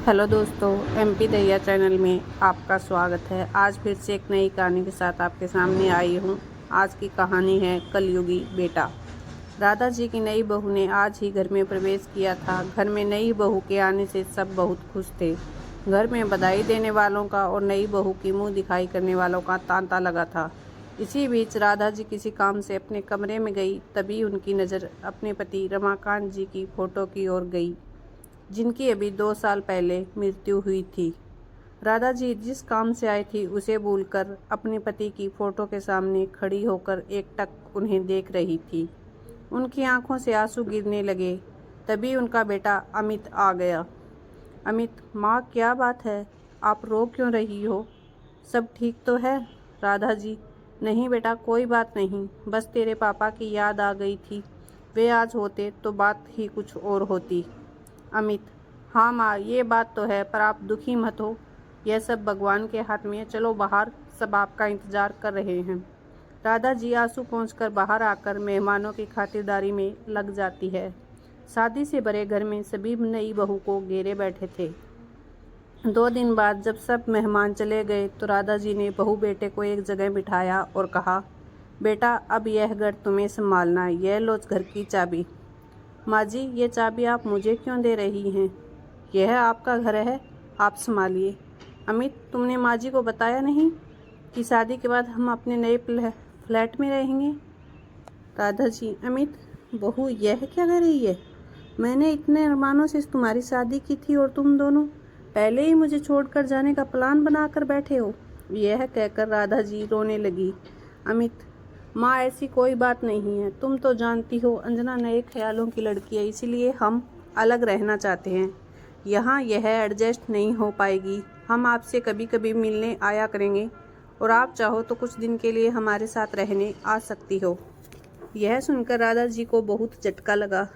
Hello दोस्तों, MP दैया channel में आपका स्वागत है। आज फिर से एक नई कहानी के साथ आपके सामने आई हूँ। आज की कहानी है कलयुगी बेटा। राधा जी की नई बहू ने आज ही घर में प्रवेश किया था। घर में नई बहू के आने से सब बहुत खुश थे। घर में बधाई देने वालों का और नई बहू की मुँह दिखाई करने वालों का तांता लगा था। इसी बीच राधा जी किसी काम से अपने कमरे में गई, तभी उनकी नज़र अपने पति रमाकांत जी की फ़ोटो की ओर गई, जिनकी अभी 2 साल पहले मृत्यु हुई थी। राधा जी जिस काम से आई थी उसे भूलकर अपने पति की फ़ोटो के सामने खड़ी होकर एकटक उन्हें देख रही थी। उनकी आंखों से आंसू गिरने लगे। तभी उनका बेटा अमित आ गया। अमित, माँ क्या बात है, आप रो क्यों रही हो? सब ठीक तो है? राधा जी, नहीं बेटा, कोई बात नहीं, बस तेरे पापा की याद आ गई थी। वे आज होते तो बात ही कुछ और होती। अमित, हाँ माँ, ये बात तो है, पर आप दुखी मत हो, यह सब भगवान के हाथ में है। चलो बाहर, सब आपका इंतज़ार कर रहे हैं। राधा जी आंसू पोंछकर बाहर आकर मेहमानों की खातिरदारी में लग जाती है। शादी से भरे घर में सभी नई बहू को घेरे बैठे थे। 2 दिन बाद जब सब मेहमान चले गए तो राधा जी ने बहू बेटे को एक जगह बिठाया और कहा, बेटा अब यह घर तुम्हें संभालना है, यह लो घर की चाबी। माँ जी, ये चाबी आप मुझे क्यों दे रही हैं? यह आपका घर है, आप संभालिए। अमित, तुमने माँ जी को बताया नहीं कि शादी के बाद हम अपने नए फ्लैट में रहेंगे? राधा जी, अमित, बहू यह क्या कर रही है? मैंने इतने अरमानों से तुम्हारी शादी की थी और तुम दोनों पहले ही मुझे छोड़कर जाने का प्लान बनाकर बैठे हो। यह कहकर राधा जी रोने लगी। अमित, माँ ऐसी कोई बात नहीं है, तुम तो जानती हो अंजना नए ख्यालों की लड़की है, इसीलिए हम अलग रहना चाहते हैं। यहाँ यह एडजस्ट नहीं हो पाएगी। हम आपसे कभी कभी मिलने आया करेंगे और आप चाहो तो कुछ दिन के लिए हमारे साथ रहने आ सकती हो। यह सुनकर राधा जी को बहुत झटका लगा।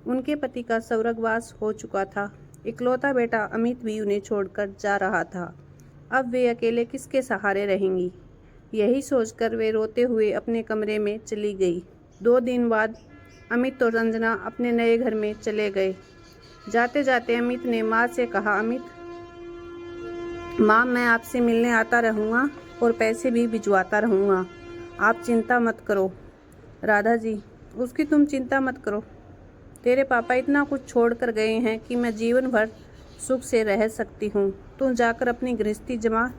उनके पति का स्वर्गवास हो चुका था। इकलौता बेटा अमित भी उन्हें छोड़कर जा रहा था। अब वे अकेले किसके सहारे रहेंगी? यही सोचकर वे रोते हुए अपने कमरे में चली गई। 2 दिन बाद अमित और अंजना अपने नए घर में चले गए। जाते जाते अमित ने माँ से कहा, अमित माँ, मैं आपसे मिलने आता रहूँगा और पैसे भी भिजवाता रहूँगा, आप चिंता मत करो। राधा जी, उसकी तुम चिंता मत करो। तेरे पापा इतना कुछ छोड़ कर गए हैं कि मैं जीवन भर सुख से रह सकती हूँ। तू जाकर अपनी गृहस्थी जमा,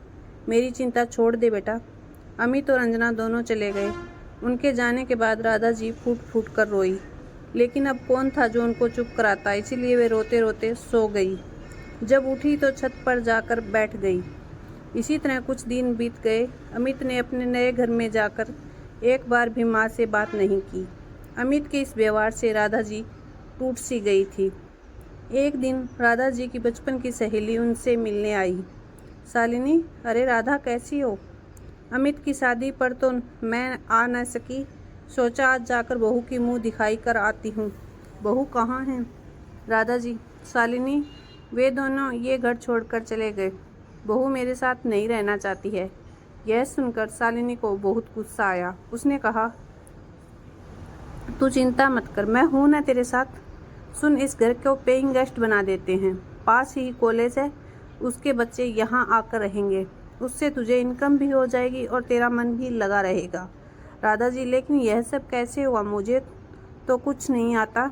मेरी चिंता छोड़ दे बेटा। अमित और अंजना दोनों चले गए। उनके जाने के बाद राधा जी फूट फूट कर रोई, लेकिन अब कौन था जो उनको चुप कराता, इसीलिए वे रोते रोते सो गई। जब उठी तो छत पर जाकर बैठ गई। इसी तरह कुछ दिन बीत गए। अमित ने अपने नए घर में जाकर एक बार भी माँ से बात नहीं की। अमित के इस व्यवहार से राधा जी टूट सी गई थी। एक दिन राधा जी की बचपन की सहेली उनसे मिलने आई। शालिनी, अरे राधा, कैसी हो? अमित की शादी पर तो मैं आ न सकी, सोचा आज जाकर बहू की मुंह दिखाई कर आती हूँ। बहू कहाँ है? राधा जी, शालिनी, वे दोनों ये घर छोड़कर चले गए। बहू मेरे साथ नहीं रहना चाहती है। यह सुनकर शालिनी को बहुत गुस्सा आया। उसने कहा, तू चिंता मत कर, मैं हूँ ना तेरे साथ। सुन, इस घर को पेइंग गेस्ट बना देते हैं, पास ही कॉलेज है, उसके बच्चे यहाँ आकर रहेंगे, उससे तुझे इनकम भी हो जाएगी और तेरा मन भी लगा रहेगा। राधा जी, लेकिन यह सब कैसे हुआ? मुझे तो कुछ नहीं आता।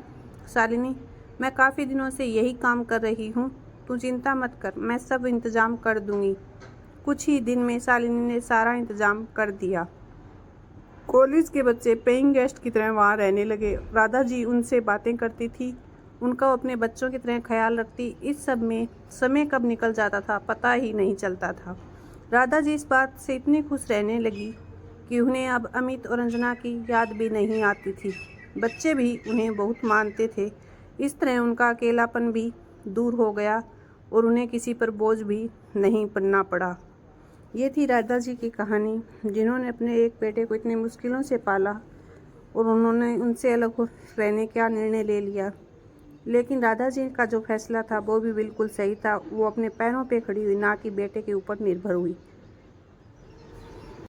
शालिनी, मैं काफ़ी दिनों से यही काम कर रही हूँ, तू चिंता मत कर, मैं सब इंतज़ाम कर दूँगी। कुछ ही दिन में शालिनी ने सारा इंतज़ाम कर दिया। कॉलेज के बच्चे पेइंग गेस्ट की तरह वहाँ रहने लगे। राधा जी उनसे बातें करती थी, उनका अपने बच्चों की तरह ख्याल रखती। इस सब में समय कब निकल जाता था पता ही नहीं चलता था। राधा जी इस बात से इतनी खुश रहने लगी कि उन्हें अब अमित और अंजना की याद भी नहीं आती थी। बच्चे भी उन्हें बहुत मानते थे। इस तरह उनका अकेलापन भी दूर हो गया और उन्हें किसी पर बोझ भी नहीं बनना पड़ा। ये थी राधा जी की कहानी, जिन्होंने अपने एक बेटे को इतनी मुश्किलों से पाला और उन्होंने उनसे अलग रहने का निर्णय ले लिया। लेकिन राधा जी का जो फैसला था वो भी बिल्कुल सही था। वो अपने पैरों पे खड़ी हुई, ना कि बेटे के ऊपर निर्भर हुई।